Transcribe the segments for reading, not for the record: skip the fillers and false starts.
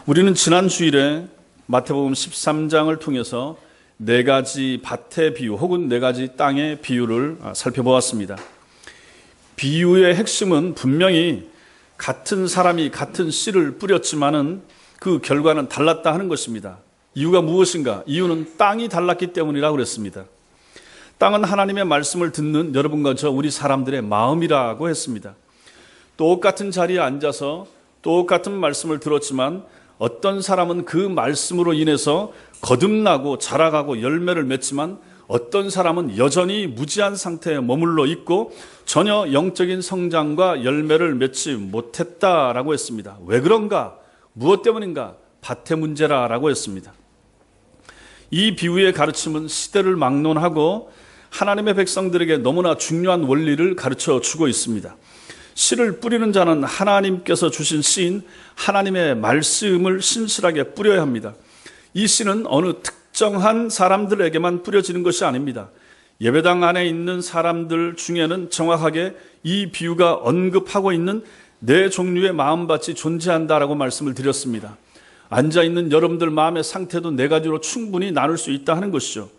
우리는 지난 주일에 마태복음 13장을 통해서 네 가지 밭의 비유 혹은 네 가지 땅의 비유를 살펴보았습니다. 비유의 핵심은 분명히 같은 사람이 같은 씨를 뿌렸지만은 그 결과는 달랐다 하는 것입니다. 이유가 무엇인가? 이유는 땅이 달랐기 때문이라고 그랬습니다. 땅은 하나님의 말씀을 듣는 여러분과 저 우리 사람들의 마음이라고 했습니다. 똑같은 자리에 앉아서 똑같은 말씀을 들었지만 어떤 사람은 그 말씀으로 인해서 거듭나고 자라가고 열매를 맺지만 어떤 사람은 여전히 무지한 상태에 머물러 있고 전혀 영적인 성장과 열매를 맺지 못했다라고 했습니다. 왜 그런가? 무엇 때문인가? 밭의 문제라고 했습니다. 이 비유의 가르침은 시대를 막론하고 하나님의 백성들에게 너무나 중요한 원리를 가르쳐 주고 있습니다. 씨를 뿌리는 자는 하나님께서 주신 씨인 하나님의 말씀을 신실하게 뿌려야 합니다. 이 씨는 어느 특정한 사람들에게만 뿌려지는 것이 아닙니다. 예배당 안에 있는 사람들 중에는 정확하게 이 비유가 언급하고 있는 네 종류의 마음밭이 존재한다라고 말씀을 드렸습니다. 앉아있는 여러분들 마음의 상태도 네 가지로 충분히 나눌 수 있다 하는 것이죠.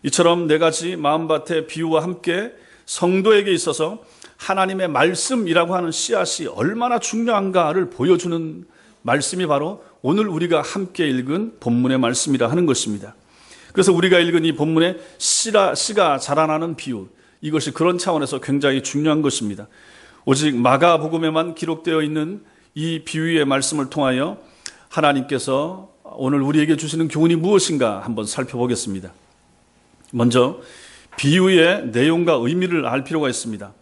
이처럼 네 가지 마음밭의 비유와 함께 성도에게 있어서 하나님의 말씀이라고 하는 씨앗이 얼마나 중요한가를 보여주는 말씀이 바로 오늘 우리가 함께 읽은 본문의 말씀이라 하는 것입니다. 그래서 우리가 읽은 이 본문의 씨가 자라나는 비유, 이것이 그런 차원에서 굉장히 중요한 것입니다. 오직 마가복음에만 기록되어 있는 이 비유의 말씀을 통하여 하나님께서 오늘 우리에게 주시는 교훈이 무엇인가 한번 살펴보겠습니다. 먼저 비유의 내용과 의미를 알 필요가 있습니다.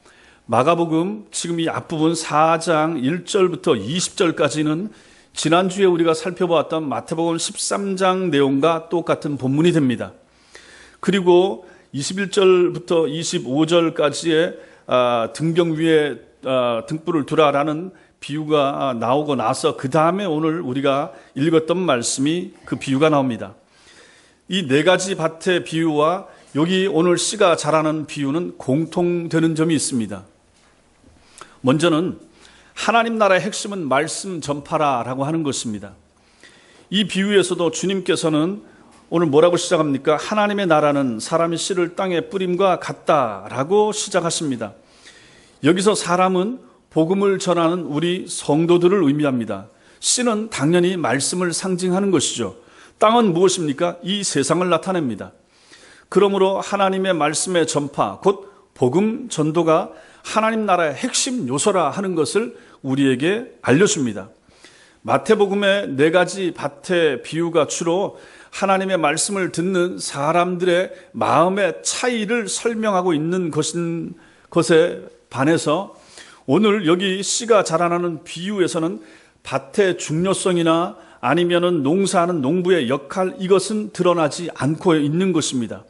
마가복음 지금 이 앞부분 4장 1절부터 20절까지는 지난주에 우리가 살펴보았던 마태복음 13장 내용과 똑같은 본문이 됩니다. 그리고 21절부터 25절까지의 등경 위에 등불을 두라라는 비유가 나오고 나서 그 다음에 오늘 우리가 읽었던 말씀이 그 비유가 나옵니다. 이 네 가지 밭의 비유와 여기 오늘 씨가 자라는 비유는 공통되는 점이 있습니다. 먼저는 하나님 나라의 핵심은 말씀 전파라라고 하는 것입니다. 이 비유에서도 주님께서는 오늘 뭐라고 시작합니까? 하나님의 나라는 사람이 씨를 땅에 뿌림과 같다라고 시작하십니다. 여기서 사람은 복음을 전하는 우리 성도들을 의미합니다. 씨는 당연히 말씀을 상징하는 것이죠. 땅은 무엇입니까? 이 세상을 나타냅니다. 그러므로 하나님의 말씀의 전파, 곧 복음 전도가 하나님 나라의 핵심 요소라 하는 것을 우리에게 알려줍니다. 마태복음의 네 가지 밭의 비유가 주로 하나님의 말씀을 듣는 사람들의 마음의 차이를 설명하고 있는 것에 반해서 오늘 여기 씨가 자라나는 비유에서는 밭의 중요성이나 아니면은 농사하는 농부의 역할, 이것은 드러나지 않고 있는 것입니다.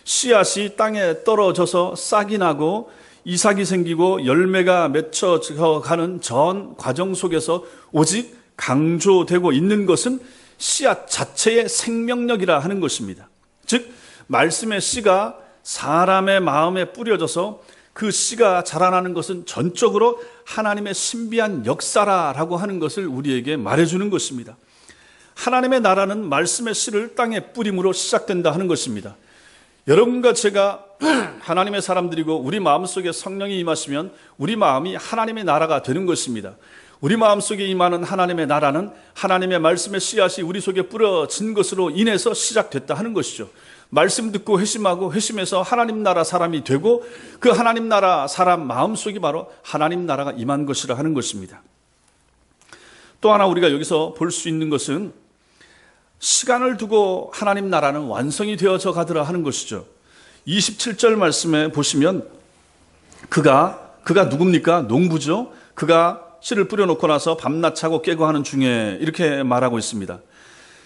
씨앗이 땅에 떨어져서 싹이 나고 이삭이 생기고 열매가 맺혀가는 전 과정 속에서 오직 강조되고 있는 것은 씨앗 자체의 생명력이라 하는 것입니다. 즉 말씀의 씨가 사람의 마음에 뿌려져서 그 씨가 자라나는 것은 전적으로 하나님의 신비한 역사라고 하는 것을 우리에게 말해주는 것입니다. 하나님의 나라는 말씀의 씨를 땅에 뿌림으로 시작된다 하는 것입니다. 여러분과 제가 하나님의 사람들이고 우리 마음속에 성령이 임하시면 우리 마음이 하나님의 나라가 되는 것입니다. 우리 마음속에 임하는 하나님의 나라는 하나님의 말씀의 씨앗이 우리 속에 뿌려진 것으로 인해서 시작됐다 하는 것이죠. 말씀 듣고 회심하고 회심해서 하나님 나라 사람이 되고 그 하나님 나라 사람 마음속이 바로 하나님 나라가 임한 것이라 하는 것입니다. 또 하나 우리가 여기서 볼 수 있는 것은 시간을 두고 하나님 나라는 완성이 되어져 가더라 하는 것이죠. 27절 말씀에 보시면 그가 누굽니까? 농부죠. 그가 씨를 뿌려놓고 나서 밤낮 자고 깨고 하는 중에 이렇게 말하고 있습니다.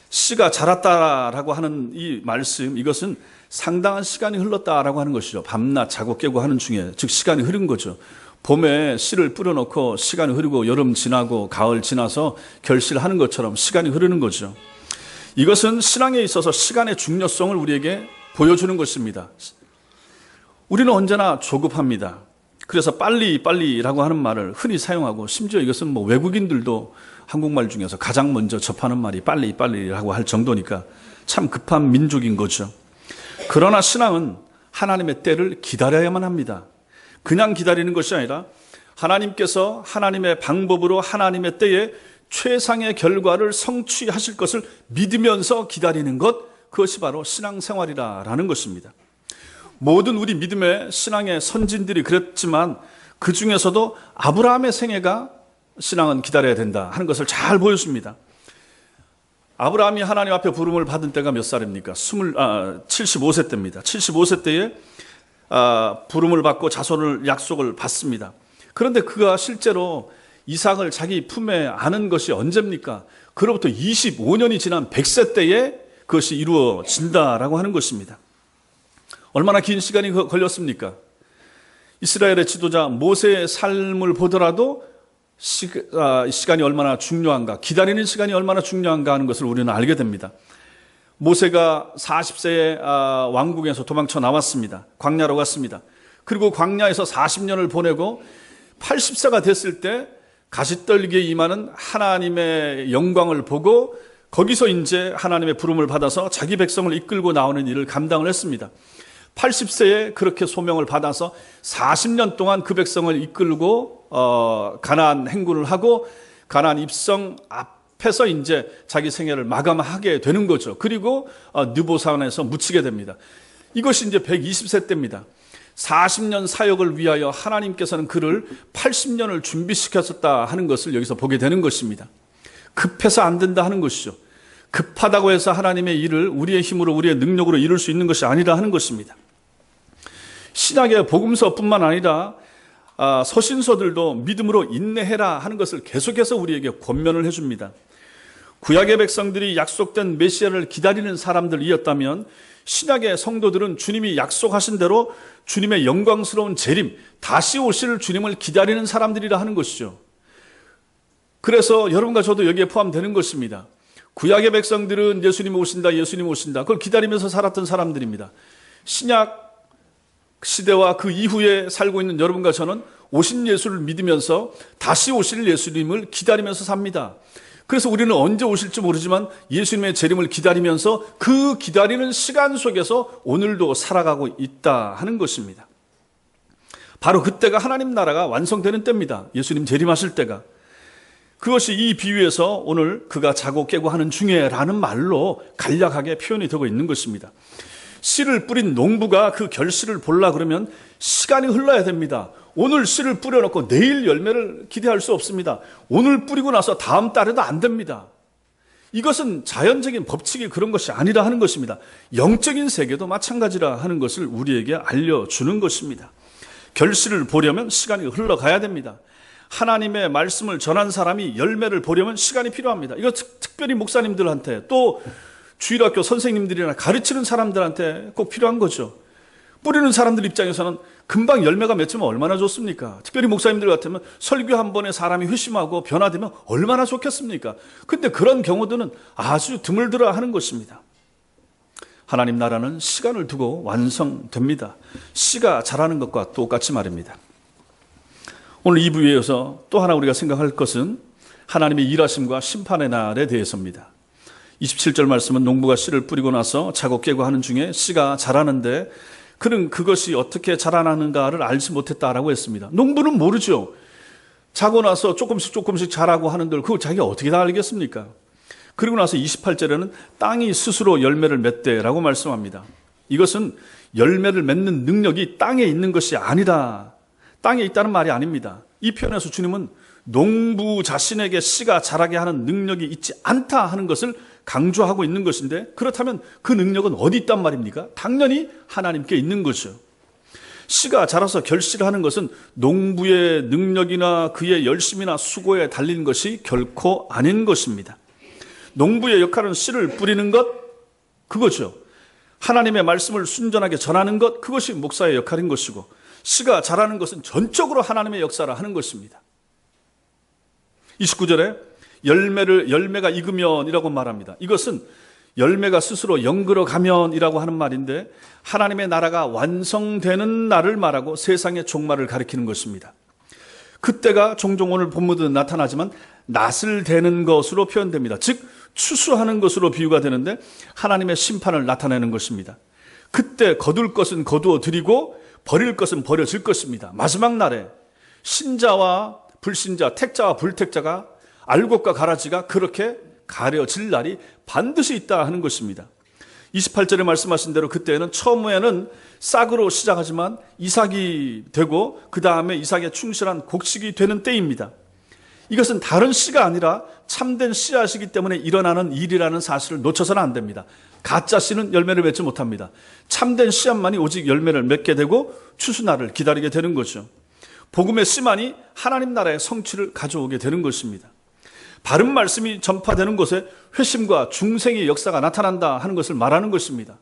씨가 자랐다라고 하는 이 말씀, 이것은 상당한 시간이 흘렀다라고 하는 것이죠. 밤낮 자고 깨고 하는 중에, 즉 시간이 흐른 거죠. 봄에 씨를 뿌려놓고 시간이 흐르고 여름 지나고 가을 지나서 결실하는 것처럼 시간이 흐르는 거죠. 이것은 신앙에 있어서 시간의 중요성을 우리에게 보여주는 것입니다. 우리는 언제나 조급합니다. 그래서 빨리라고 하는 말을 흔히 사용하고 심지어 이것은 외국인들도 한국말 중에서 가장 먼저 접하는 말이 빨리라고 할 정도니까 참 급한 민족인 거죠. 그러나 신앙은 하나님의 때를 기다려야만 합니다. 그냥 기다리는 것이 아니라 하나님께서 하나님의 방법으로 하나님의 때에 최상의 결과를 성취하실 것을 믿으면서 기다리는 것, 그것이 바로 신앙생활이라는 것입니다. 모든 우리 믿음의 신앙의 선진들이 그랬지만 그 중에서도 아브라함의 생애가 신앙은 기다려야 된다 하는 것을 잘 보여줍니다. 아브라함이 하나님 앞에 부름을 받은 때가 몇 살입니까? 75세 때입니다. 75세 때에 부름을 받고 자손을 약속을 받습니다. 그런데 그가 실제로 이삭을 자기 품에 안은 것이 언제입니까? 그로부터 25년이 지난 100세 때에 그것이 이루어진다라고 하는 것입니다. 얼마나 긴 시간이 걸렸습니까? 이스라엘의 지도자 모세의 삶을 보더라도 시간이 얼마나 중요한가, 기다리는 시간이 얼마나 중요한가 하는 것을 우리는 알게 됩니다. 모세가 40세에 왕궁에서 도망쳐 나왔습니다. 광야로 갔습니다. 그리고 광야에서 40년을 보내고 80세가 됐을 때 가시떨기에 임하는 하나님의 영광을 보고 거기서 이제 하나님의 부름을 받아서 자기 백성을 이끌고 나오는 일을 감당을 했습니다. 80세에 그렇게 소명을 받아서 40년 동안 그 백성을 이끌고 가나안 행군을 하고 가나안 입성 앞에서 이제 자기 생애를 마감하게 되는 거죠. 그리고 느보산에서 묻히게 됩니다. 이것이 이제 120세 때입니다. 40년 사역을 위하여 하나님께서는 그를 80년을 준비시켰었다 하는 것을 여기서 보게 되는 것입니다. 급해서 안 된다 하는 것이죠. 급하다고 해서 하나님의 일을 우리의 힘으로 우리의 능력으로 이룰 수 있는 것이 아니라 하는 것입니다. 신약의 복음서뿐만 아니라 서신서들도 믿음으로 인내해라 하는 것을 계속해서 우리에게 권면을 해줍니다. 구약의 백성들이 약속된 메시아를 기다리는 사람들이었다면 신약의 성도들은 주님이 약속하신 대로 주님의 영광스러운 재림, 다시 오실 주님을 기다리는 사람들이라 하는 것이죠. 그래서 여러분과 저도 여기에 포함되는 것입니다. 구약의 백성들은 예수님 오신다, 예수님 오신다. 그걸 기다리면서 살았던 사람들입니다. 신약 시대와 그 이후에 살고 있는 여러분과 저는 오신 예수를 믿으면서 다시 오실 예수님을 기다리면서 삽니다. 그래서 우리는 언제 오실지 모르지만 예수님의 재림을 기다리면서 그 기다리는 시간 속에서 오늘도 살아가고 있다 하는 것입니다. 바로 그때가 하나님 나라가 완성되는 때입니다. 예수님 재림하실 때가. 그것이 이 비유에서 오늘 그가 자고 깨고 하는 중에라는 말로 간략하게 표현이 되고 있는 것입니다. 씨를 뿌린 농부가 그 결실을 보려 그러면 시간이 흘러야 됩니다. 오늘 씨를 뿌려놓고 내일 열매를 기대할 수 없습니다. 오늘 뿌리고 나서 다음 달에도 안 됩니다. 이것은 자연적인 법칙이 그런 것이 아니라 하는 것입니다. 영적인 세계도 마찬가지라 하는 것을 우리에게 알려주는 것입니다. 결실을 보려면 시간이 흘러가야 됩니다. 하나님의 말씀을 전한 사람이 열매를 보려면 시간이 필요합니다. 이거 특별히 목사님들한테 또 주일학교 선생님들이나 가르치는 사람들한테 꼭 필요한 거죠. 뿌리는 사람들 입장에서는 금방 열매가 맺으면 얼마나 좋습니까? 특별히 목사님들 같으면 설교 한 번에 사람이 회심하고 변화되면 얼마나 좋겠습니까? 근데 그런 경우들은 아주 드물더라 하는 것입니다. 하나님 나라는 시간을 두고 완성됩니다. 씨가 자라는 것과 똑같이 말입니다. 오늘 2부에서 또 하나 우리가 생각할 것은 하나님의 일하심과 심판의 날에 대해서입니다. 27절 말씀은 농부가 씨를 뿌리고 나서 자고 깨고 하는 중에 씨가 자라는데 그는 그것이 어떻게 자라나는가를 알지 못했다라고 했습니다. 농부는 모르죠. 자고 나서 조금씩 자라고 하는데 그걸 자기가 어떻게 다 알겠습니까? 그리고 나서 28절에는 땅이 스스로 열매를 맺대라고 말씀합니다. 이것은 열매를 맺는 능력이 땅에 있는 것이 아니라 땅에 있다는 말이 아닙니다. 이 표현에서 주님은 농부 자신에게 씨가 자라게 하는 능력이 있지 않다 하는 것을 강조하고 있는 것인데 그렇다면 그 능력은 어디 있단 말입니까? 당연히 하나님께 있는 거죠. 씨가 자라서 결실하는 것은 농부의 능력이나 그의 열심이나 수고에 달린 것이 결코 아닌 것입니다. 농부의 역할은 씨를 뿌리는 것, 그거죠. 하나님의 말씀을 순전하게 전하는 것, 그것이 목사의 역할인 것이고 씨가 자라는 것은 전적으로 하나님의 역사라 하는 것입니다. 29절에 열매가 익으면이라고 말합니다. 이것은 열매가 스스로 영그러 가면이라고 하는 말인데 하나님의 나라가 완성되는 날을 말하고 세상의 종말을 가리키는 것입니다. 그때가 종종 오늘 본문도 나타나지만 낫을 대는 것으로 표현됩니다. 즉 추수하는 것으로 비유가 되는데 하나님의 심판을 나타내는 것입니다. 그때 거둘 것은 거두어 드리고 버릴 것은 버려질 것입니다. 마지막 날에 신자와 불신자, 택자와 불택자가 알곡과 가라지가 그렇게 가려질 날이 반드시 있다 하는 것입니다. 28절에 말씀하신 대로 그때는 처음에는 싹으로 시작하지만 이삭이 되고 그 다음에 이삭의 충실한 곡식이 되는 때입니다. 이것은 다른 씨가 아니라 참된 씨앗이기 때문에 일어나는 일이라는 사실을 놓쳐서는 안 됩니다. 가짜 씨는 열매를 맺지 못합니다. 참된 씨앗만이 오직 열매를 맺게 되고 추수날을 기다리게 되는 거죠. 복음의 씨만이 하나님 나라의 성취를 가져오게 되는 것입니다. 바른 말씀이 전파되는 곳에 회심과 중생의 역사가 나타난다 하는 것을 말하는 것입니다.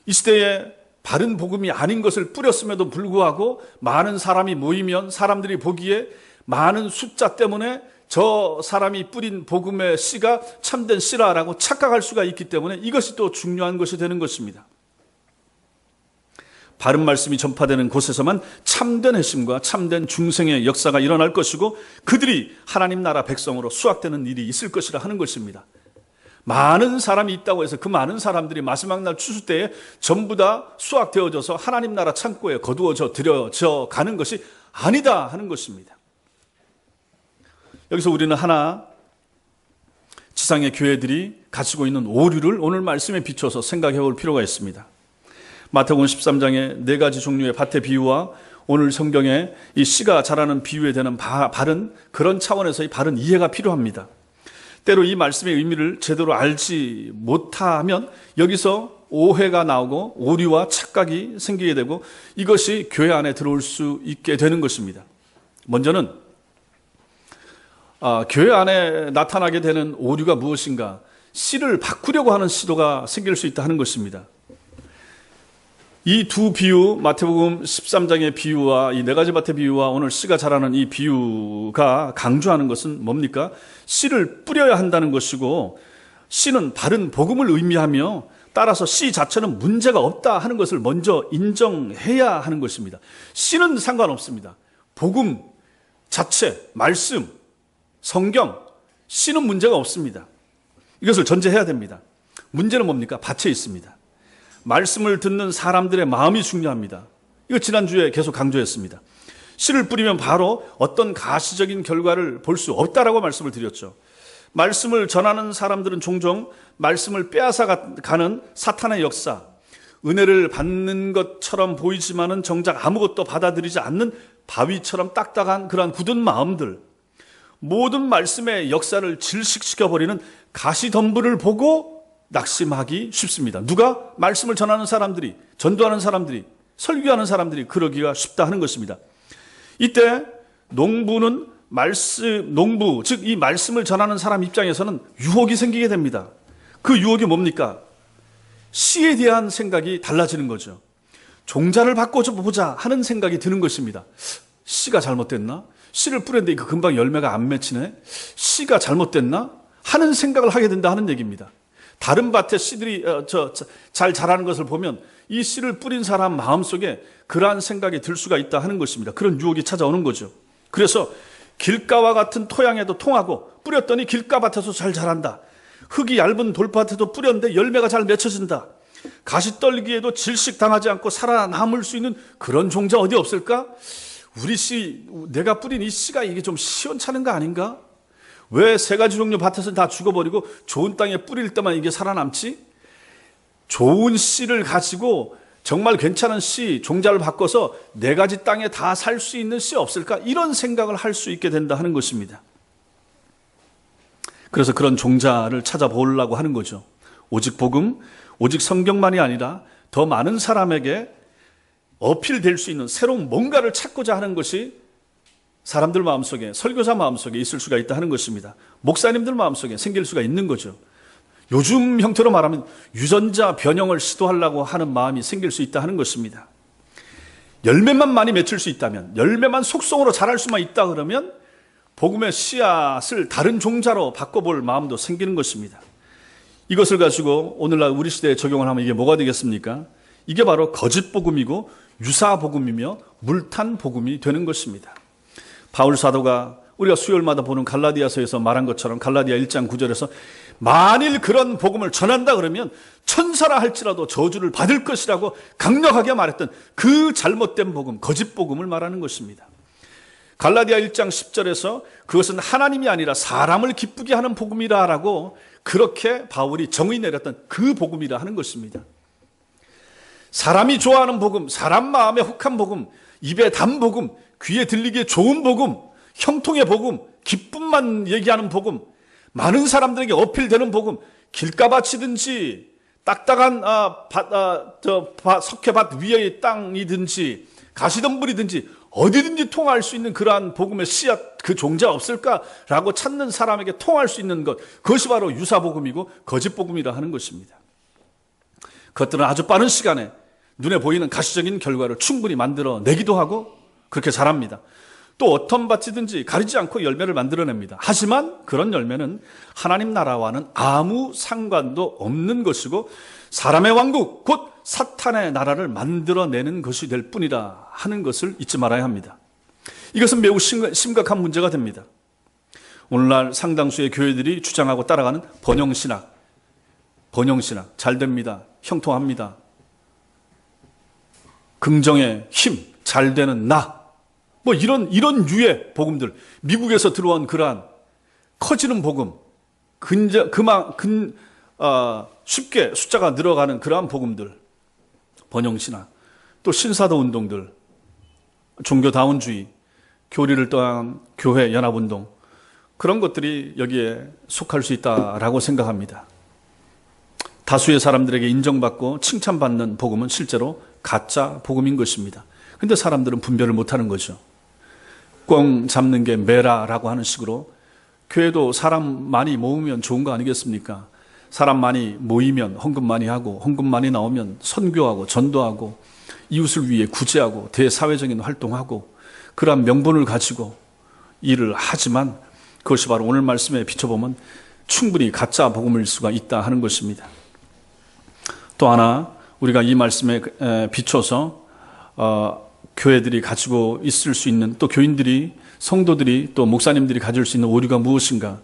이 시대에 바른 복음이 아닌 것을 뿌렸음에도 불구하고 많은 사람이 모이면 사람들이 보기에 많은 숫자 때문에 저 사람이 뿌린 복음의 씨가 참된 씨라라고 착각할 수가 있기 때문에 이것이 또 중요한 것이 되는 것입니다. 바른 말씀이 전파되는 곳에서만 참된 회심과 참된 중생의 역사가 일어날 것이고 그들이 하나님 나라 백성으로 수확되는 일이 있을 것이라 하는 것입니다. 많은 사람이 있다고 해서 그 많은 사람들이 마지막 날 추수 때에 전부 다 수확되어져서 하나님 나라 창고에 거두어져 들여져 가는 것이 아니다 하는 것입니다. 여기서 우리는 하나 지상의 교회들이 가지고 있는 오류를 오늘 말씀에 비춰서 생각해 볼 필요가 있습니다. 마태복음 13장의 네 가지 종류의 밭의 비유와 오늘 성경에 이 씨가 자라는 비유에 대한 바른 그런 차원에서의 바른 이해가 필요합니다. 때로 이 말씀의 의미를 제대로 알지 못하면 여기서 오해가 나오고 오류와 착각이 생기게 되고 이것이 교회 안에 들어올 수 있게 되는 것입니다. 먼저는 교회 안에 나타나게 되는 오류가 무엇인가? 씨를 바꾸려고 하는 시도가 생길 수 있다 하는 것입니다. 이 두 비유, 마태복음 13장의 비유와 이 네 가지 밭의 비유와 오늘 씨가 자라는 이 비유가 강조하는 것은 뭡니까? 씨를 뿌려야 한다는 것이고 씨는 바른 복음을 의미하며 따라서 씨 자체는 문제가 없다 하는 것을 먼저 인정해야 하는 것입니다. 씨는 상관없습니다. 복음 자체, 말씀, 성경, 씨는 문제가 없습니다. 이것을 전제해야 됩니다. 문제는 뭡니까? 밭에 있습니다. 말씀을 듣는 사람들의 마음이 중요합니다. 이거 지난주에 계속 강조했습니다. 씨를 뿌리면 바로 어떤 가시적인 결과를 볼 수 없다라고 말씀을 드렸죠. 말씀을 전하는 사람들은 종종 말씀을 빼앗아가는 사탄의 역사, 은혜를 받는 것처럼 보이지만은 정작 아무것도 받아들이지 않는 바위처럼 딱딱한 그러한 굳은 마음들, 모든 말씀의 역사를 질식시켜버리는 가시덤불을 보고 낙심하기 쉽습니다. 누가? 말씀을 전하는 사람들이, 전도하는 사람들이, 설교하는 사람들이 그러기가 쉽다 하는 것입니다. 이때 농부, 즉 이 말씀을 전하는 사람 입장에서는 유혹이 생기게 됩니다. 그 유혹이 뭡니까? 씨에 대한 생각이 달라지는 거죠. 종자를 바꿔보자 하는 생각이 드는 것입니다. 씨가 잘못됐나? 씨를 뿌렸는데 이거 금방 열매가 안 맺히네? 씨가 잘못됐나? 하는 생각을 하게 된다 하는 얘기입니다. 다른 밭에 씨들이 잘 자라는 것을 보면 이 씨를 뿌린 사람 마음속에 그러한 생각이 들 수가 있다 하는 것입니다. 그런 유혹이 찾아오는 거죠. 그래서 길가와 같은 토양에도 통하고 뿌렸더니 길가밭에서 잘 자란다. 흙이 얇은 돌밭에도 뿌렸는데 열매가 잘 맺혀진다. 가시떨기에도 질식당하지 않고 살아남을 수 있는 그런 종자 어디 없을까? 우리 씨, 내가 뿌린 이 씨가 이게 좀 시원찮은 거 아닌가? 왜 세 가지 종류 밭에서 다 죽어버리고 좋은 땅에 뿌릴 때만 이게 살아남지? 좋은 씨를 가지고 정말 괜찮은 씨, 종자를 바꿔서 네 가지 땅에 다 살 수 있는 씨 없을까? 이런 생각을 할 수 있게 된다 하는 것입니다. 그래서 그런 종자를 찾아보려고 하는 거죠. 오직 복음, 오직 성경만이 아니라 더 많은 사람에게 어필될 수 있는 새로운 뭔가를 찾고자 하는 것이 사람들 마음속에, 설교자 마음속에 있을 수가 있다 하는 것입니다. 목사님들 마음속에 생길 수가 있는 거죠. 요즘 형태로 말하면 유전자 변형을 시도하려고 하는 마음이 생길 수 있다 하는 것입니다. 열매만 많이 맺힐 수 있다면, 열매만 속성으로 자랄 수만 있다 그러면 복음의 씨앗을 다른 종자로 바꿔볼 마음도 생기는 것입니다. 이것을 가지고 오늘날 우리 시대에 적용을 하면 이게 뭐가 되겠습니까? 이게 바로 거짓 복음이고 유사 복음이며 물탄 복음이 되는 것입니다. 바울 사도가 우리가 수요일마다 보는 갈라디아서에서 말한 것처럼 갈라디아 1장 9절에서 만일 그런 복음을 전한다 그러면 천사라 할지라도 저주를 받을 것이라고 강력하게 말했던 그 잘못된 복음, 거짓 복음을 말하는 것입니다. 갈라디아 1장 10절에서 그것은 하나님이 아니라 사람을 기쁘게 하는 복음이라라고 그렇게 바울이 정의 내렸던 그 복음이라 하는 것입니다. 사람이 좋아하는 복음, 사람 마음에 혹한 복음, 입에 단 복음, 귀에 들리기에 좋은 복음, 형통의 복음, 기쁨만 얘기하는 복음, 많은 사람들에게 어필되는 복음, 길가밭이든지 딱딱한 석회밭 위의 땅이든지 가시덤불이든지 어디든지 통할 수 있는 그러한 복음의 씨앗, 그 종자 없을까라고 찾는 사람에게 통할 수 있는 것, 그것이 바로 유사복음이고 거짓복음이라 하는 것입니다. 그것들은 아주 빠른 시간에 눈에 보이는 가시적인 결과를 충분히 만들어내기도 하고 그렇게 잘합니다. 또 어떤 밭이든지 가리지 않고 열매를 만들어냅니다. 하지만 그런 열매는 하나님 나라와는 아무 상관도 없는 것이고 사람의 왕국, 곧 사탄의 나라를 만들어내는 것이 될 뿐이라 하는 것을 잊지 말아야 합니다. 이것은 매우 심각한 문제가 됩니다. 오늘날 상당수의 교회들이 주장하고 따라가는 번영신학, 잘 됩니다, 형통합니다, 긍정의 힘, 잘 되는 나, 뭐 이런 유의 복음들, 미국에서 들어온 그러한 커지는 복음, 쉽게 숫자가 늘어가는 그러한 복음들, 번영신학, 또 신사도 운동들, 종교다운주의, 교리를 떠난 교회 연합운동, 그런 것들이 여기에 속할 수 있다라고 생각합니다. 다수의 사람들에게 인정받고 칭찬받는 복음은 실제로 가짜 복음인 것입니다. 그런데 사람들은 분별을 못하는 거죠. 꽝 잡는 게 매라라고 하는 식으로 교회도 사람 많이 모으면 좋은 거 아니겠습니까? 사람 많이 모이면 헌금 많이 하고, 헌금 많이 나오면 선교하고 전도하고 이웃을 위해 구제하고 대사회적인 활동하고 그러한 명분을 가지고 일을 하지만 그것이 바로 오늘 말씀에 비춰보면 충분히 가짜 복음일 수가 있다 하는 것입니다. 또 하나 우리가 이 말씀에 비춰서 교회들이 가지고 있을 수 있는, 또 교인들이, 성도들이, 또 목사님들이 가질 수 있는 오류가 무엇인가?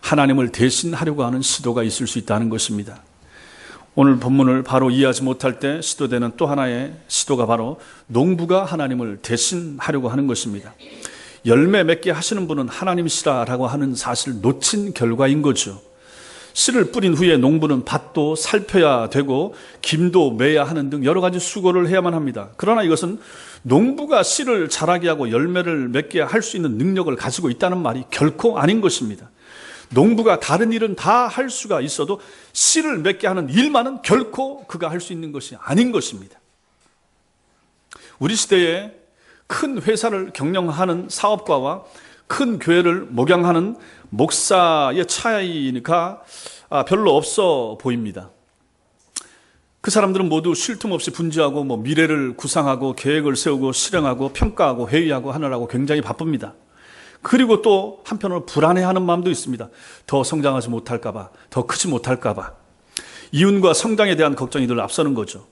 하나님을 대신하려고 하는 시도가 있을 수 있다는 것입니다. 오늘 본문을 바로 이해하지 못할 때 시도되는 또 하나의 시도가 바로 농부가 하나님을 대신하려고 하는 것입니다. 열매 맺게 하시는 분은 하나님이시라라고 하는 사실을 놓친 결과인 거죠. 씨를 뿌린 후에 농부는 밭도 살펴야 되고 김도 매야 하는 등 여러 가지 수고를 해야만 합니다. 그러나 이것은 농부가 씨를 자라게 하고 열매를 맺게 할 수 있는 능력을 가지고 있다는 말이 결코 아닌 것입니다. 농부가 다른 일은 다 할 수가 있어도 씨를 맺게 하는 일만은 결코 그가 할 수 있는 것이 아닌 것입니다. 우리 시대에 큰 회사를 경영하는 사업가와 큰 교회를 목양하는 목사의 차이가 별로 없어 보입니다. 그 사람들은 모두 쉴 틈 없이 분주하고 미래를 구상하고 계획을 세우고 실행하고 평가하고 회의하고 하느라고 굉장히 바쁩니다. 그리고 또 한편으로 불안해하는 마음도 있습니다. 더 성장하지 못할까봐, 더 크지 못할까봐. 이윤과 성장에 대한 걱정이 늘 앞서는 거죠.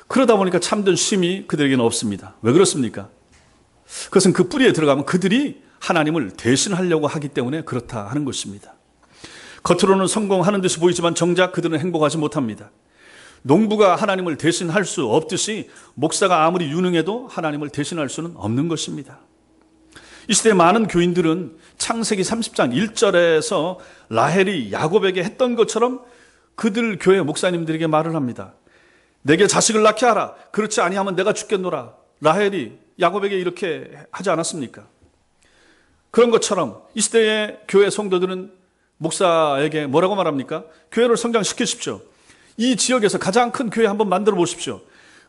그러다 보니까 참된 쉼이 그들에게는 없습니다. 왜 그렇습니까? 그것은 그 뿌리에 들어가면 그들이 하나님을 대신하려고 하기 때문에 그렇다 하는 것입니다. 겉으로는 성공하는 듯이 보이지만 정작 그들은 행복하지 못합니다. 농부가 하나님을 대신할 수 없듯이 목사가 아무리 유능해도 하나님을 대신할 수는 없는 것입니다. 이 시대의 많은 교인들은 창세기 30장 1절에서 라헬이 야곱에게 했던 것처럼 그들 교회 목사님들에게 말을 합니다. 내게 자식을 낳게 하라. 그렇지 아니하면 내가 죽겠노라. 라헬이 야곱에게 이렇게 하지 않았습니까? 그런 것처럼 이 시대의 교회 성도들은 목사에게 뭐라고 말합니까? 교회를 성장시키십시오. 이 지역에서 가장 큰 교회 한번 만들어 보십시오.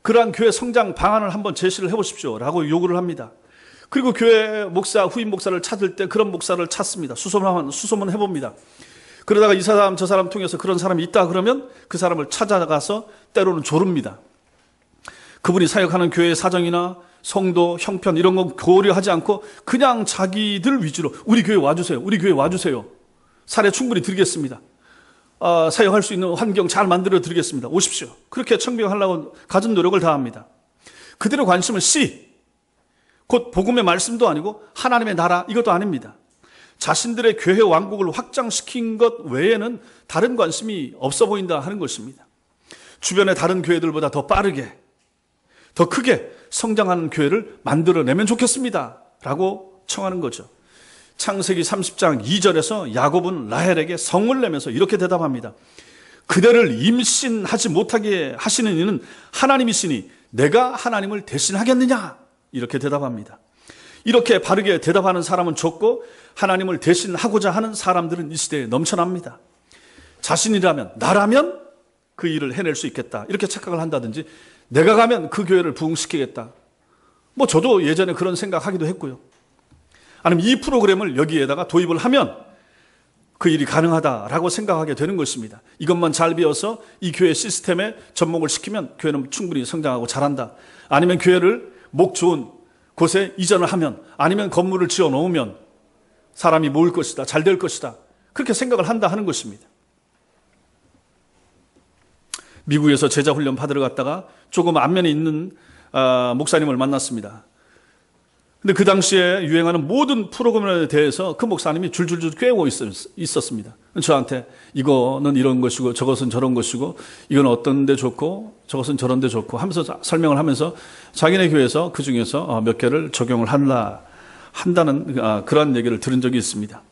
그러한 교회 성장 방안을 한번 제시를 해보십시오 라고 요구를 합니다. 그리고 교회 목사, 후임 목사를 찾을 때 그런 목사를 찾습니다. 수소문 해봅니다. 그러다가 이 사람 저 사람 통해서 그런 사람이 있다 그러면 그 사람을 찾아가서 때로는 조릅니다. 그분이 사역하는 교회의 사정이나 성도, 형편 이런 거 고려하지 않고 그냥 자기들 위주로 우리 교회 와주세요. 우리 교회 와주세요. 사례 충분히 드리겠습니다. 사역할 수 있는 환경 잘 만들어 드리겠습니다. 오십시오. 그렇게 청빙하려고 가진 노력을 다합니다. 그들의 관심은 씨, 곧 복음의 말씀도 아니고 하나님의 나라 이것도 아닙니다. 자신들의 교회 왕국을 확장시킨 것 외에는 다른 관심이 없어 보인다 하는 것입니다. 주변의 다른 교회들보다 더 빠르게, 더 크게 성장하는 교회를 만들어내면 좋겠습니다 라고 청하는 거죠. 창세기 30장 2절에서 야곱은 라헬에게 성을 내면서 이렇게 대답합니다. 그대를 임신하지 못하게 하시는 이는 하나님이시니 내가 하나님을 대신하겠느냐? 이렇게 대답합니다. 이렇게 바르게 대답하는 사람은 적고 하나님을 대신하고자 하는 사람들은 이 시대에 넘쳐납니다. 자신이라면, 나라면 그 일을 해낼 수 있겠다 이렇게 착각을 한다든지, 내가 가면 그 교회를 부흥시키겠다, 저도 예전에 그런 생각하기도 했고요. 아니면 이 프로그램을 여기에다가 도입을 하면 그 일이 가능하다라고 생각하게 되는 것입니다. 이것만 잘 배워서 이 교회 시스템에 접목을 시키면 교회는 충분히 성장하고 잘한다. 아니면 교회를 목 좋은 곳에 이전을 하면, 아니면 건물을 지어 놓으면 사람이 모일 것이다, 잘 될 것이다, 그렇게 생각을 한다 하는 것입니다. 미국에서 제자훈련 받으러 갔다가 조금 안면에 있는 목사님을 만났습니다. 근데 그 당시에 유행하는 모든 프로그램에 대해서 그 목사님이 줄줄줄 꿰고 있었습니다. 저한테 이거는 이런 것이고 저것은 저런 것이고 이건 어떤 데 좋고 저것은 저런 데 좋고 하면서 설명을 하면서 자기네 교회에서 그 중에서 몇 개를 적용을 한다는 그런 얘기를 들은 적이 있습니다.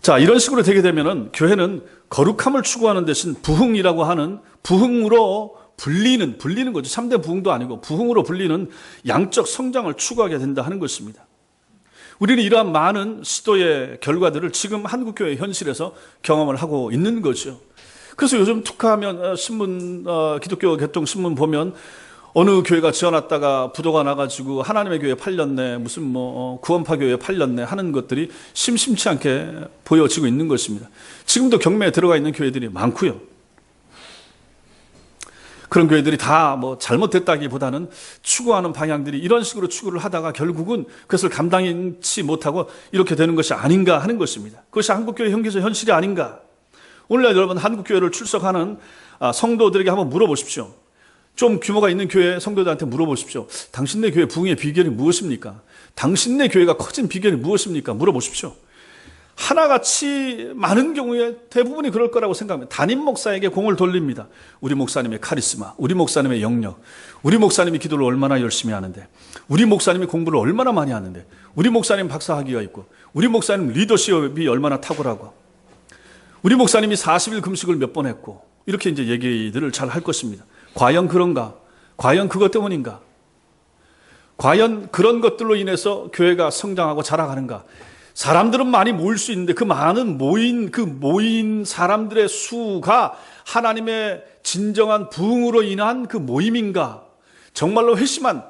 자, 이런 식으로 되게 되면은 교회는 거룩함을 추구하는 대신 부흥이라고 하는, 부흥으로 불리는 거죠. 참된 부흥도 아니고 부흥으로 불리는 양적 성장을 추구하게 된다 하는 것입니다. 우리는 이러한 많은 시도의 결과들을 지금 한국교회 현실에서 경험을 하고 있는 거죠. 그래서 요즘 툭하면 신문, 기독교 개통신문 보면 어느 교회가 지어놨다가 부도가 나가지고 하나님의 교회 팔렸네, 무슨 구원파 교회 팔렸네 하는 것들이 심심치 않게 보여지고 있는 것입니다. 지금도 경매에 들어가 있는 교회들이 많고요. 그런 교회들이 다 잘못됐다기보다는 추구하는 방향들이 이런 식으로 추구를 하다가 결국은 그것을 감당치 못하고 이렇게 되는 것이 아닌가 하는 것입니다. 그것이 한국교회 현기적 현실이 아닌가. 오늘날 여러분 한국교회를 출석하는 성도들에게 한번 물어보십시오. 좀 규모가 있는 교회 성도들한테 물어보십시오. 당신네 교회 부흥의 비결이 무엇입니까? 당신네 교회가 커진 비결이 무엇입니까? 물어보십시오. 하나같이 많은 경우에 대부분이 그럴 거라고 생각합니다. 담임 목사에게 공을 돌립니다. 우리 목사님의 카리스마, 우리 목사님의 영역, 우리 목사님이 기도를 얼마나 열심히 하는데, 우리 목사님이 공부를 얼마나 많이 하는데, 우리 목사님 박사학위가 있고, 우리 목사님 리더십이 얼마나 탁월하고, 우리 목사님이 40일 금식을 몇 번 했고, 이렇게 이제 얘기들을 잘 할 것입니다. 과연 그런가? 과연 그것 때문인가? 과연 그런 것들로 인해서 교회가 성장하고 자라가는가? 사람들은 많이 모일 수 있는데 그 많은 모인 사람들의 수가 하나님의 진정한 부흥으로 인한 그 모임인가? 정말로 회심한,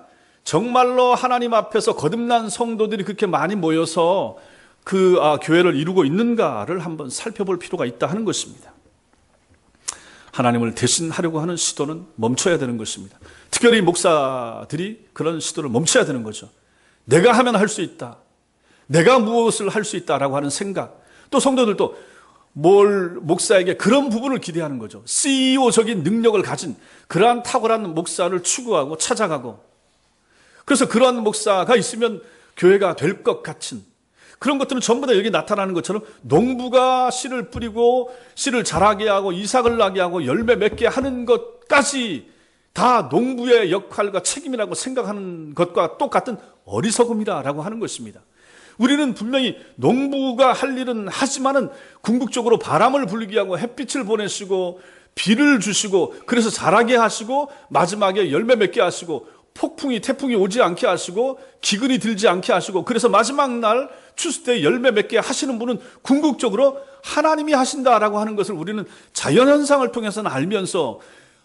정말로 하나님 앞에서 거듭난 성도들이 그렇게 많이 모여서 그 교회를 이루고 있는가를 한번 살펴볼 필요가 있다 하는 것입니다. 하나님을 대신하려고 하는 시도는 멈춰야 되는 것입니다. 특별히 목사들이 그런 시도를 멈춰야 되는 거죠. 내가 하면 할 수 있다, 내가 무엇을 할 수 있다라고 하는 생각. 또 성도들도 목사에게 그런 부분을 기대하는 거죠. CEO적인 능력을 가진 그러한 탁월한 목사를 추구하고 찾아가고, 그래서 그러한 목사가 있으면 교회가 될 것 같은 그런 것들은 전부 다 여기 나타나는 것처럼 농부가 씨를 뿌리고 씨를 자라게 하고 이삭을 나게 하고 열매 맺게 하는 것까지 다 농부의 역할과 책임이라고 생각하는 것과 똑같은 어리석음이라고 하는 것입니다. 우리는 분명히 농부가 할 일은 하지만은 궁극적으로 바람을 불게 하고 햇빛을 보내시고 비를 주시고 그래서 자라게 하시고 마지막에 열매 맺게 하시고 폭풍이 태풍이 오지 않게 하시고 기근이 들지 않게 하시고 그래서 마지막 날 추수 때 열매 맺게 하시는 분은 궁극적으로 하나님이 하신다라고 하는 것을 우리는 자연현상을 통해서는 알면서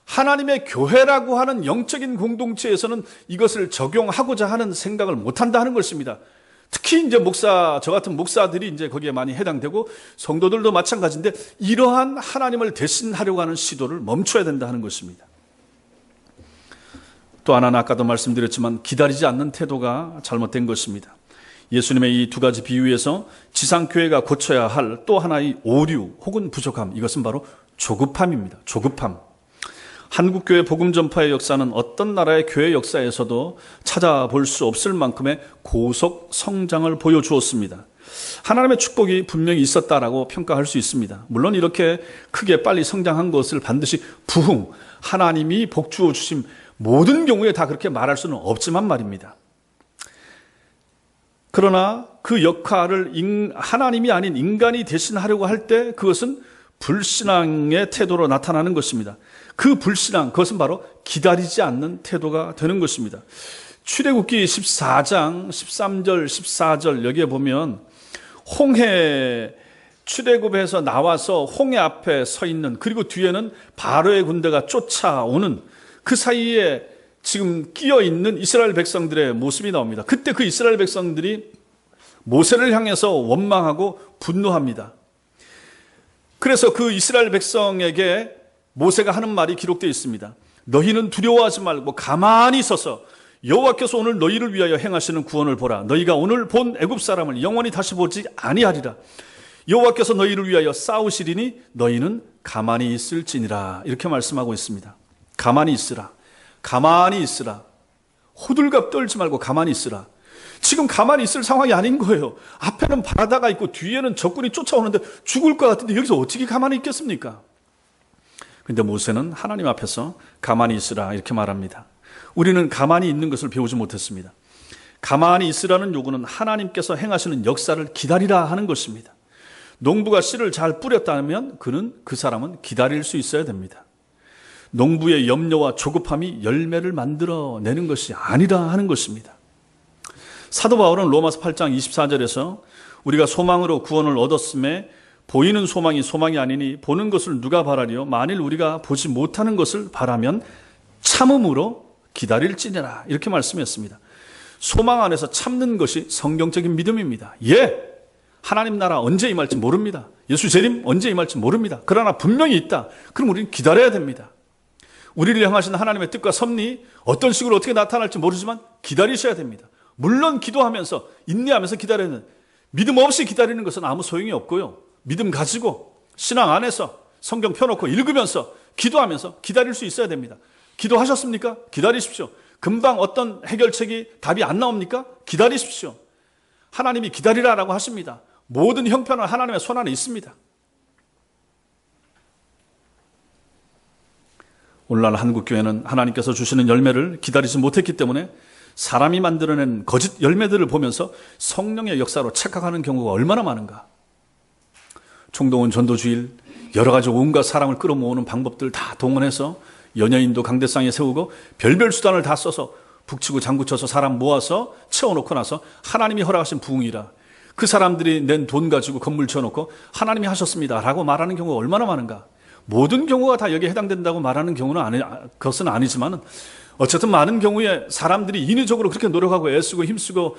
하나님의 교회라고 하는 영적인 공동체에서는 이것을 적용하고자 하는 생각을 못한다 하는 것입니다. 특히 이제 저 같은 목사들이 이제 거기에 많이 해당되고 성도들도 마찬가지인데 이러한 하나님을 대신하려고 하는 시도를 멈춰야 된다 하는 것입니다. 또 하나는 아까도 말씀드렸지만 기다리지 않는 태도가 잘못된 것입니다. 예수님의 이 두 가지 비유에서 지상교회가 고쳐야 할 또 하나의 오류 혹은 부족함, 이것은 바로 조급함입니다. 조급함. 한국교회 복음 전파의 역사는 어떤 나라의 교회 역사에서도 찾아볼 수 없을 만큼의 고속 성장을 보여주었습니다. 하나님의 축복이 분명히 있었다라고 평가할 수 있습니다. 물론 이렇게 크게 빨리 성장한 것을 반드시 부흥, 하나님이 복 주어 주심, 모든 경우에 다 그렇게 말할 수는 없지만 말입니다. 그러나 그 역할을 하나님이 아닌 인간이 대신하려고 할 때 그것은 불신앙의 태도로 나타나는 것입니다. 그 불신앙, 그것은 바로 기다리지 않는 태도가 되는 것입니다. 출애굽기 14장 13절 14절 여기에 보면 홍해, 출애굽에서 나와서 홍해 앞에 서 있는, 그리고 뒤에는 바로의 군대가 쫓아오는 그 사이에 지금 끼어 있는 이스라엘 백성들의 모습이 나옵니다. 그때 그 이스라엘 백성들이 모세를 향해서 원망하고 분노합니다. 그래서 그 이스라엘 백성에게 모세가 하는 말이 기록되어 있습니다. 너희는 두려워하지 말고 가만히 서서 여호와께서 오늘 너희를 위하여 행하시는 구원을 보라. 너희가 오늘 본 애굽 사람을 영원히 다시 보지 아니하리라. 여호와께서 너희를 위하여 싸우시리니 너희는 가만히 있을지니라. 이렇게 말씀하고 있습니다. 가만히 있으라. 가만히 있으라. 호들갑 떨지 말고 가만히 있으라. 지금 가만히 있을 상황이 아닌 거예요. 앞에는 바다가 있고 뒤에는 적군이 쫓아오는데 죽을 것 같은데 여기서 어떻게 가만히 있겠습니까? 그런데 모세는 하나님 앞에서 가만히 있으라 이렇게 말합니다. 우리는 가만히 있는 것을 배우지 못했습니다. 가만히 있으라는 요구는 하나님께서 행하시는 역사를 기다리라 하는 것입니다. 농부가 씨를 잘 뿌렸다면 그 사람은 기다릴 수 있어야 됩니다. 농부의 염려와 조급함이 열매를 만들어내는 것이 아니라 하는 것입니다. 사도 바울은 로마서 8장 24절에서 우리가 소망으로 구원을 얻었음에 보이는 소망이 소망이 아니니 보는 것을 누가 바라리요? 만일 우리가 보지 못하는 것을 바라면 참음으로 기다릴지니라 이렇게 말씀했습니다. 소망 안에서 참는 것이 성경적인 믿음입니다. 하나님 나라 언제 임할지 모릅니다. 예수 재림 언제 임할지 모릅니다. 그러나 분명히 있다. 그럼 우리는 기다려야 됩니다. 우리를 향하신 하나님의 뜻과 섭리 어떤 식으로 어떻게 나타날지 모르지만 기다리셔야 됩니다. 물론 기도하면서 인내하면서 기다려야 됩니다. 믿음 없이 기다리는 것은 아무 소용이 없고요. 믿음 가지고 신앙 안에서 성경 펴놓고 읽으면서 기도하면서 기다릴 수 있어야 됩니다. 기도하셨습니까? 기다리십시오. 금방 어떤 해결책이 답이 안 나옵니까? 기다리십시오. 하나님이 기다리라라고 하십니다. 모든 형편은 하나님의 손 안에 있습니다. 오늘날 한국교회는 하나님께서 주시는 열매를 기다리지 못했기 때문에 사람이 만들어낸 거짓 열매들을 보면서 성령의 역사로 착각하는 경우가 얼마나 많은가. 총동원 전도주일 여러 가지 온갖 사람을 끌어모으는 방법들 다 동원해서 연예인도 강대상에 세우고 별별 수단을 다 써서 북치고 장구쳐서 사람 모아서 채워놓고 나서 하나님이 허락하신 부흥이라 그 사람들이 낸 돈 가지고 건물 지어놓고 하나님이 하셨습니다 라고 말하는 경우가 얼마나 많은가. 모든 경우가 다 여기에 해당된다고 말하는 경우는 그것은 아니지만 어쨌든 많은 경우에 사람들이 인위적으로 그렇게 노력하고 애쓰고 힘쓰고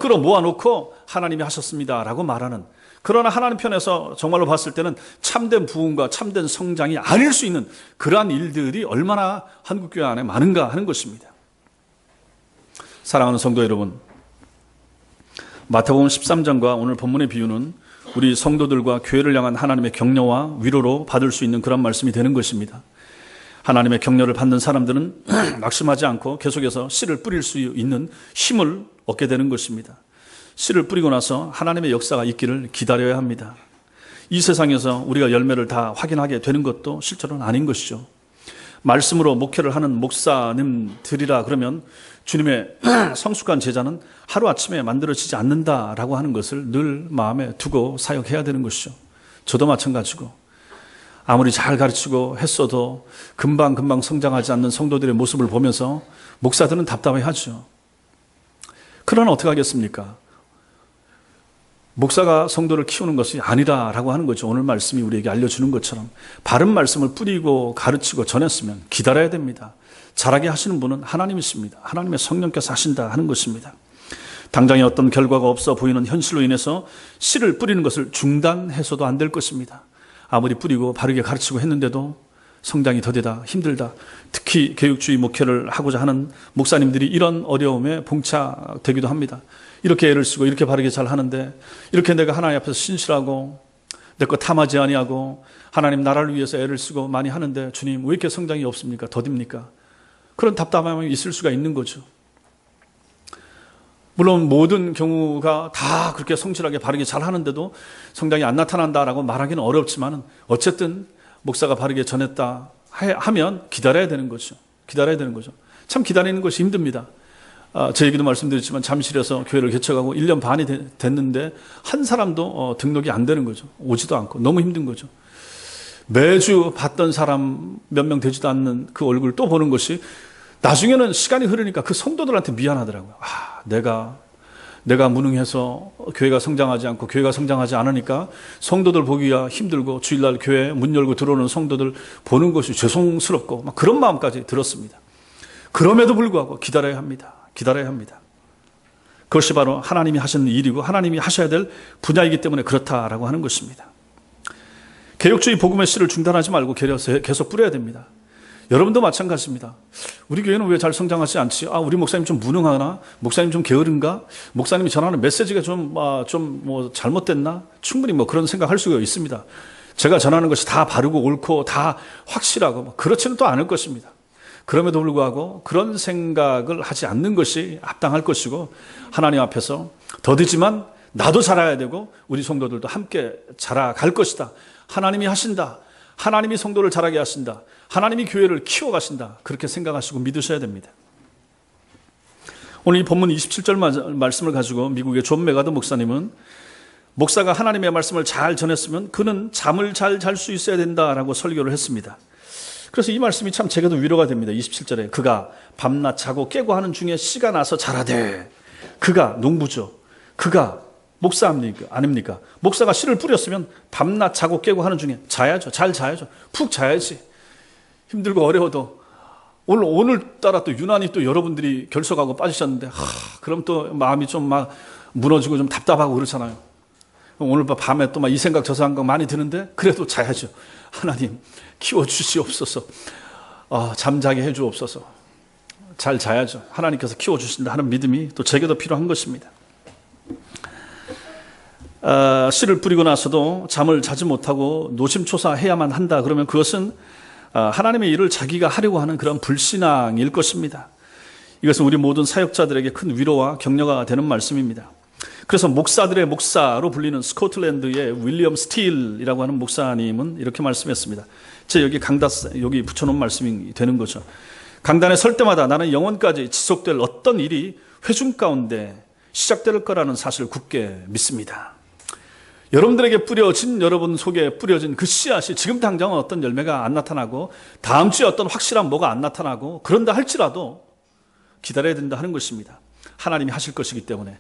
끌어 모아놓고 하나님이 하셨습니다 라고 말하는, 그러나 하나님 편에서 정말로 봤을 때는 참된 부흥과 참된 성장이 아닐 수 있는 그러한 일들이 얼마나 한국교회 안에 많은가 하는 것입니다. 사랑하는 성도 여러분, 마태복음 13장과 오늘 본문의 비유는 우리 성도들과 교회를 향한 하나님의 격려와 위로로 받을 수 있는 그런 말씀이 되는 것입니다. 하나님의 격려를 받는 사람들은 낙심하지 않고 계속해서 씨를 뿌릴 수 있는 힘을 얻게 되는 것입니다. 씨를 뿌리고 나서 하나님의 역사가 있기를 기다려야 합니다. 이 세상에서 우리가 열매를 다 확인하게 되는 것도 실제로는 아닌 것이죠. 말씀으로 목회를 하는 목사님들이라 그러면 주님의 성숙한 제자는 하루아침에 만들어지지 않는다라고 하는 것을 늘 마음에 두고 사역해야 되는 것이죠. 저도 마찬가지고 아무리 잘 가르치고 했어도 금방 성장하지 않는 성도들의 모습을 보면서 목사들은 답답해하죠. 그러나 어떻게 하겠습니까? 목사가 성도를 키우는 것이 아니라라고 하는 거죠. 오늘 말씀이 우리에게 알려주는 것처럼 바른 말씀을 뿌리고 가르치고 전했으면 기다려야 됩니다. 잘하게 하시는 분은 하나님이십니다. 하나님의 성령께서 하신다 하는 것입니다. 당장에 어떤 결과가 없어 보이는 현실로 인해서 씨를 뿌리는 것을 중단해서도 안 될 것입니다. 아무리 뿌리고 바르게 가르치고 했는데도 성장이 더디다, 힘들다. 특히 교육주의 목회를 하고자 하는 목사님들이 이런 어려움에 봉착되기도 합니다. 이렇게 애를 쓰고 이렇게 바르게 잘 하는데 이렇게 내가 하나님 앞에서 신실하고 내 것 탐하지 아니하고 하나님 나라를 위해서 애를 쓰고 많이 하는데 주님 왜 이렇게 성장이 없습니까? 더딥니까? 그런 답답함이 있을 수가 있는 거죠. 물론 모든 경우가 다 그렇게 성실하게 바르게 잘 하는데도 성장이 안 나타난다라고 말하기는 어렵지만 어쨌든 목사가 바르게 전했다 하면 기다려야 되는 거죠. 기다려야 되는 거죠. 참 기다리는 것이 힘듭니다. 제 얘기도 말씀드렸지만 잠실에서 교회를 개척하고 1년 반이 됐는데 한 사람도 등록이 안 되는 거죠. 오지도 않고 너무 힘든 거죠. 매주 봤던 사람 몇 명 되지도 않는 그 얼굴을 또 보는 것이 나중에는 시간이 흐르니까 그 성도들한테 미안하더라고요. 내가 무능해서 교회가 성장하지 않고 교회가 성장하지 않으니까 성도들 보기가 힘들고 주일날 교회 문 열고 들어오는 성도들 보는 것이 죄송스럽고 막 그런 마음까지 들었습니다. 그럼에도 불구하고 기다려야 합니다. 기다려야 합니다. 그것이 바로 하나님이 하시는 일이고 하나님이 하셔야 될 분야이기 때문에 그렇다라고 하는 것입니다. 개혁주의 복음의 씨를 중단하지 말고 계속 뿌려야 됩니다. 여러분도 마찬가지입니다. 우리 교회는 왜 잘 성장하지 않지? 우리 목사님 좀 무능하나? 목사님 좀 게으른가? 목사님이 전하는 메시지가 좀 잘못됐나? 충분히 그런 생각할 수가 있습니다. 제가 전하는 것이 다 바르고 옳고 다 확실하고 그렇지는 또 않을 것입니다. 그럼에도 불구하고 그런 생각을 하지 않는 것이 합당할 것이고 하나님 앞에서 더디지만 나도 자라야 되고 우리 성도들도 함께 자라갈 것이다. 하나님이 하신다. 하나님이 성도를 자라게 하신다. 하나님이 교회를 키워가신다. 그렇게 생각하시고 믿으셔야 됩니다. 오늘 이 본문 27절 말씀을 가지고 미국의 존 메가더 목사님은 목사가 하나님의 말씀을 잘 전했으면 그는 잠을 잘 잘 수 있어야 된다라고 설교를 했습니다. 그래서 이 말씀이 참 제게도 위로가 됩니다. 27절에 그가 밤낮 자고 깨고 하는 중에 씨가 나서 자라되 그가 농부죠. 그가 목사 아닙니까? 목사가 씨를 뿌렸으면 밤낮 자고 깨고 하는 중에 자야죠. 잘 자야죠. 푹 자야지. 힘들고 어려워도 오늘따라 또 유난히 또 여러분들이 결석하고 빠지셨는데 그럼 또 마음이 좀 막 무너지고 좀 답답하고 그렇잖아요. 오늘 밤에 또 막 이 생각 저 생각 많이 드는데 그래도 자야죠. 하나님 키워주시옵소서. 잠자게 해주옵소서. 잘 자야죠. 하나님께서 키워주신다 하는 믿음이 또 제게도 필요한 것입니다. 씨를 뿌리고 나서도 잠을 자지 못하고 노심초사해야만 한다. 그러면 그것은 하나님의 일을 자기가 하려고 하는 그런 불신앙일 것입니다. 이것은 우리 모든 사역자들에게 큰 위로와 격려가 되는 말씀입니다. 그래서 목사들의 목사로 불리는 스코틀랜드의 윌리엄 스틸이라고 하는 목사님은 이렇게 말씀했습니다. 여기 붙여놓은 말씀이 되는 거죠. 강단에 설 때마다 나는 영원까지 지속될 어떤 일이 회중 가운데 시작될 거라는 사실을 굳게 믿습니다. 여러분들에게 뿌려진, 여러분 속에 뿌려진 그 씨앗이 지금 당장은 어떤 열매가 안 나타나고 다음 주에 어떤 확실한 뭐가 안 나타나고 그런다 할지라도 기다려야 된다 하는 것입니다. 하나님이 하실 것이기 때문에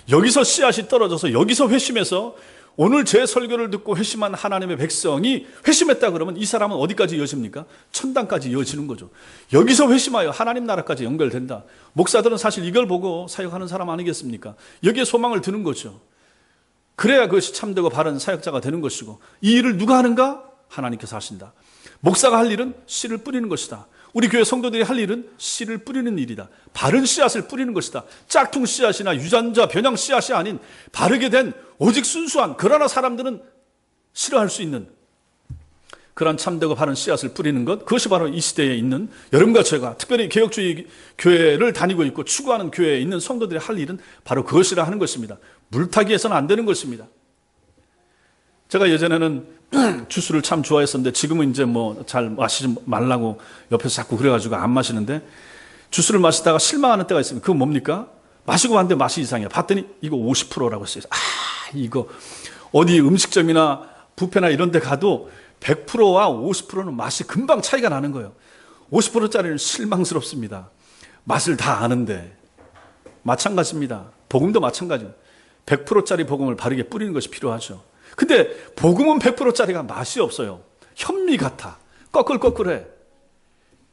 여기서 씨앗이 떨어져서 여기서 회심해서 오늘 제 설교를 듣고 회심한 하나님의 백성이 회심했다 그러면 이 사람은 어디까지 이어집니까? 천당까지 이어지는 거죠. 여기서 회심하여 하나님 나라까지 연결된다. 목사들은 사실 이걸 보고 사역하는 사람 아니겠습니까? 여기에 소망을 두는 거죠. 그래야 그것이 참되고 바른 사역자가 되는 것이고 이 일을 누가 하는가? 하나님께서 하신다. 목사가 할 일은 씨를 뿌리는 것이다. 우리 교회 성도들이 할 일은 씨를 뿌리는 일이다. 바른 씨앗을 뿌리는 것이다. 짝퉁 씨앗이나 유전자 변형 씨앗이 아닌 바르게 된 오직 순수한 그러나 사람들은 싫어할 수 있는 그런 참되고 바른 씨앗을 뿌리는 것, 그것이 바로 이 시대에 있는 여러분과 제가 특별히 개혁주의 교회를 다니고 있고 추구하는 교회에 있는 성도들이 할 일은 바로 그것이라 하는 것입니다. 물타기 해서는 안 되는 것입니다. 제가 예전에는 주스를 참 좋아했었는데 지금은 이제 잘 마시지 말라고 옆에서 자꾸 그래가지고 안 마시는데 주스를 마시다가 실망하는 때가 있습니다. 그건 뭡니까? 마시고 봤는데 맛이 이상해요. 봤더니 이거 50%라고 했어요. 이거 어디 음식점이나 뷔페나 이런 데 가도 100%와 50%는 맛이 금방 차이가 나는 거예요. 50%짜리는 실망스럽습니다. 맛을 다 아는데. 마찬가지입니다. 복음도 마찬가지입니다. 100%짜리 복음을 바르게 뿌리는 것이 필요하죠. 근데 복음은 100%짜리가 맛이 없어요. 현미 같아. 꺼끌꺼끌해.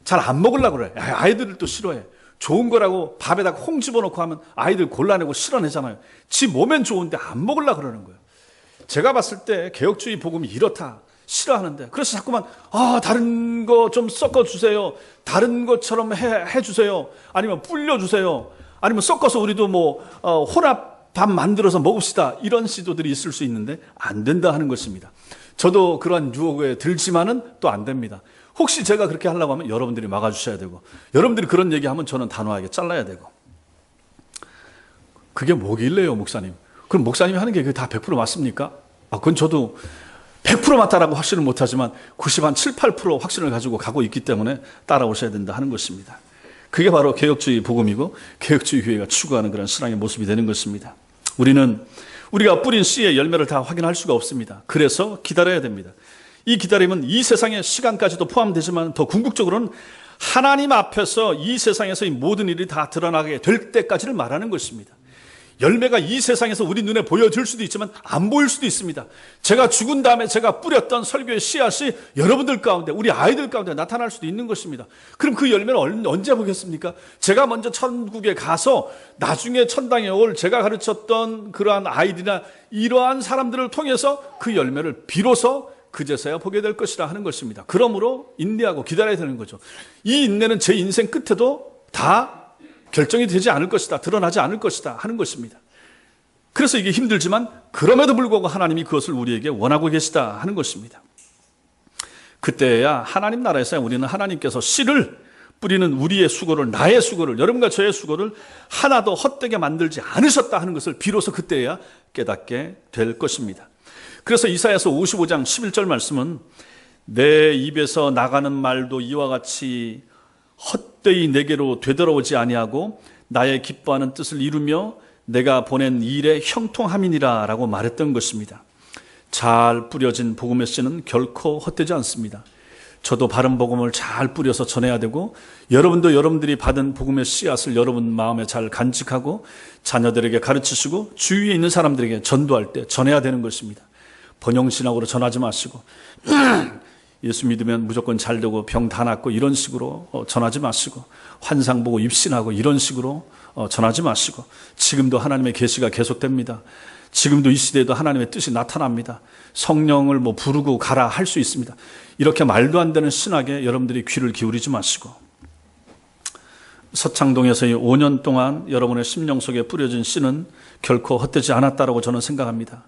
잘 안 먹으려고 그래. 아이들을 또 싫어해. 좋은 거라고 밥에다가 홍 집어넣고 하면 아이들 골라내고 싫어내잖아요. 지 몸엔 좋은데 안 먹으려고 그러는 거예요. 제가 봤을 때 개혁주의 복음이 이렇다. 싫어하는데 그래서 자꾸만 다른 거 좀 섞어주세요. 다른 것처럼 해주세요. 아니면 불려주세요. 아니면 섞어서 우리도 혼합밥 만들어서 먹읍시다. 이런 시도들이 있을 수 있는데 안 된다 하는 것입니다. 저도 그러한 유혹에 들지만은 또 안 됩니다. 혹시 제가 그렇게 하려고 하면 여러분들이 막아주셔야 되고 여러분들이 그런 얘기하면 저는 단호하게 잘라야 되고 그게 뭐길래요, 목사님? 그럼 목사님이 하는 게 그게 다 100% 맞습니까? 그건 저도 100% 맞다라고 확신을 못하지만 7, 8% 확신을 가지고 가고 있기 때문에 따라오셔야 된다 하는 것입니다. 그게 바로 개혁주의 복음이고 개혁주의 교회가 추구하는 그런 신앙의 모습이 되는 것입니다. 우리가 뿌린 씨의 열매를 다 확인할 수가 없습니다. 그래서 기다려야 됩니다. 이 기다림은 이 세상의 시간까지도 포함되지만 더 궁극적으로는 하나님 앞에서 이 세상에서 이 모든 일이 다 드러나게 될 때까지를 말하는 것입니다. 열매가 이 세상에서 우리 눈에 보여질 수도 있지만 안 보일 수도 있습니다. 제가 죽은 다음에 제가 뿌렸던 설교의 씨앗이 여러분들 가운데, 우리 아이들 가운데 나타날 수도 있는 것입니다. 그럼 그 열매를 언제 보겠습니까? 제가 먼저 천국에 가서 나중에 천당에 올 제가 가르쳤던 그러한 아이들이나 이러한 사람들을 통해서 그 열매를 비로소 그제서야 보게 될 것이라 하는 것입니다. 그러므로 인내하고 기다려야 되는 거죠. 이 인내는 제 인생 끝에도 다 결정이 되지 않을 것이다, 드러나지 않을 것이다 하는 것입니다. 그래서 이게 힘들지만 그럼에도 불구하고 하나님이 그것을 우리에게 원하고 계시다 하는 것입니다. 그때야 하나님 나라에서 우리는 하나님께서 씨를 뿌리는 우리의 수고를, 나의 수고를, 여러분과 저의 수고를 하나도 헛되게 만들지 않으셨다 하는 것을 비로소 그때야 깨닫게 될 것입니다. 그래서 이사야서 55장 11절 말씀은 내 입에서 나가는 말도 이와 같이 헛되이 내게로 되돌아오지 아니하고 나의 기뻐하는 뜻을 이루며 내가 보낸 일에 형통함이니라 라고 말했던 것입니다. 잘 뿌려진 복음의 씨는 결코 헛되지 않습니다. 저도 바른 복음을 잘 뿌려서 전해야 되고 여러분도 여러분들이 받은 복음의 씨앗을 여러분 마음에 잘 간직하고 자녀들에게 가르치시고 주위에 있는 사람들에게 전도할 때 전해야 되는 것입니다. 번영신학으로 전하지 마시고 예수 믿으면 무조건 잘 되고 병 다 낫고 이런 식으로 전하지 마시고 환상 보고 입신하고 이런 식으로 전하지 마시고 지금도 하나님의 계시가 계속됩니다. 지금도 이 시대에도 하나님의 뜻이 나타납니다. 성령을 부르고 가라 할 수 있습니다. 이렇게 말도 안 되는 신학에 여러분들이 귀를 기울이지 마시고 서창동에서 5년 동안 여러분의 심령 속에 뿌려진 씨는 결코 헛되지 않았다라고 저는 생각합니다.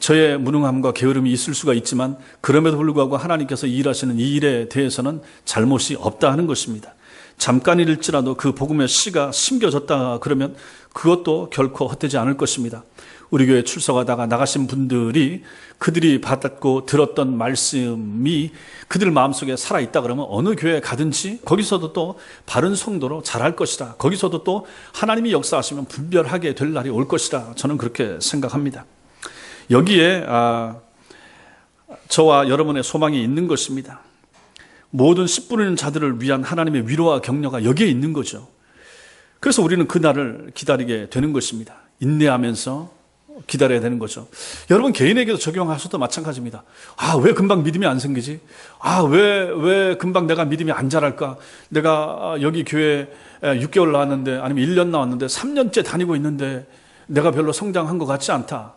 저의 무능함과 게으름이 있을 수가 있지만 그럼에도 불구하고 하나님께서 일하시는 이 일에 대해서는 잘못이 없다 하는 것입니다. 잠깐일지라도 그 복음의 씨가 심겨졌다 그러면 그것도 결코 헛되지 않을 것입니다. 우리 교회 출석하다가 나가신 분들이 그들이 받았고 들었던 말씀이 그들 마음속에 살아있다 그러면 어느 교회에 가든지 거기서도 또 바른 성도로 자랄 것이다. 거기서도 또 하나님이 역사하시면 분별하게 될 날이 올 것이다. 저는 그렇게 생각합니다. 여기에 저와 여러분의 소망이 있는 것입니다. 모든 씨 뿌리는 자들을 위한 하나님의 위로와 격려가 여기에 있는 거죠. 그래서 우리는 그날을 기다리게 되는 것입니다. 인내하면서 기다려야 되는 거죠. 여러분 개인에게도 적용하셔도 마찬가지입니다. 왜 금방 믿음이 안 생기지? 왜 금방 내가 믿음이 안 자랄까? 내가 여기 교회 6개월 나왔는데 아니면 1년 나왔는데 3년째 다니고 있는데 내가 별로 성장한 것 같지 않다.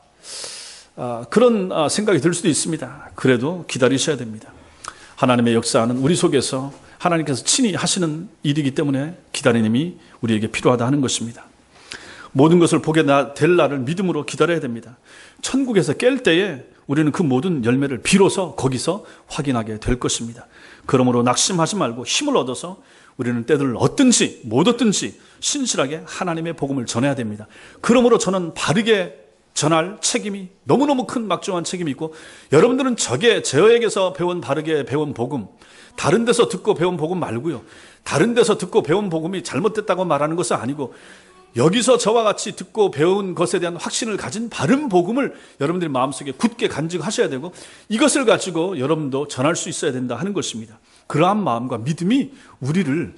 그런 생각이 들 수도 있습니다. 그래도 기다리셔야 됩니다. 하나님의 역사는 우리 속에서 하나님께서 친히 하시는 일이기 때문에 기다림이 우리에게 필요하다 하는 것입니다. 모든 것을 보게 될 날을 믿음으로 기다려야 됩니다. 천국에서 깰 때에 우리는 그 모든 열매를 비로소 거기서 확인하게 될 것입니다. 그러므로 낙심하지 말고 힘을 얻어서 우리는 때들을 얻든지 못 얻든지 신실하게 하나님의 복음을 전해야 됩니다. 그러므로 저는 바르게 전할 책임이 너무너무 큰 막중한 책임이 있고 여러분들은 저에게서 배운 바르게 배운 복음, 다른 데서 듣고 배운 복음 말고요. 다른 데서 듣고 배운 복음이 잘못됐다고 말하는 것은 아니고 여기서 저와 같이 듣고 배운 것에 대한 확신을 가진 바른 복음을 여러분들의 마음속에 굳게 간직하셔야 되고 이것을 가지고 여러분도 전할 수 있어야 된다 하는 것입니다. 그러한 마음과 믿음이 우리를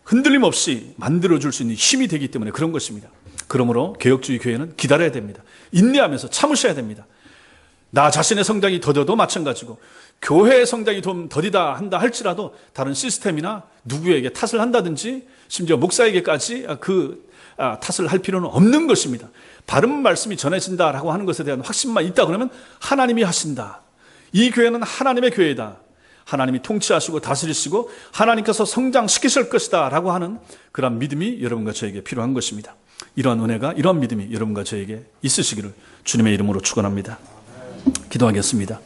흔들림 없이 만들어줄 수 있는 힘이 되기 때문에 그런 것입니다. 그러므로 개혁주의 교회는 기다려야 됩니다. 인내하면서 참으셔야 됩니다. 나 자신의 성장이 더뎌도 마찬가지고 교회의 성장이 좀 더디다 한다 할지라도 다른 시스템이나 누구에게 탓을 한다든지 심지어 목사에게까지 탓을 할 필요는 없는 것입니다. 바른 말씀이 전해진다라고 하는 것에 대한 확신만 있다 그러면 하나님이 하신다. 이 교회는 하나님의 교회다. 하나님이 통치하시고 다스리시고 하나님께서 성장시키실 것이다 라고 하는 그런 믿음이 여러분과 저에게 필요한 것입니다. 이러한 은혜가, 이러한 믿음이 여러분과 저에게 있으시기를 주님의 이름으로 축원합니다. 기도하겠습니다.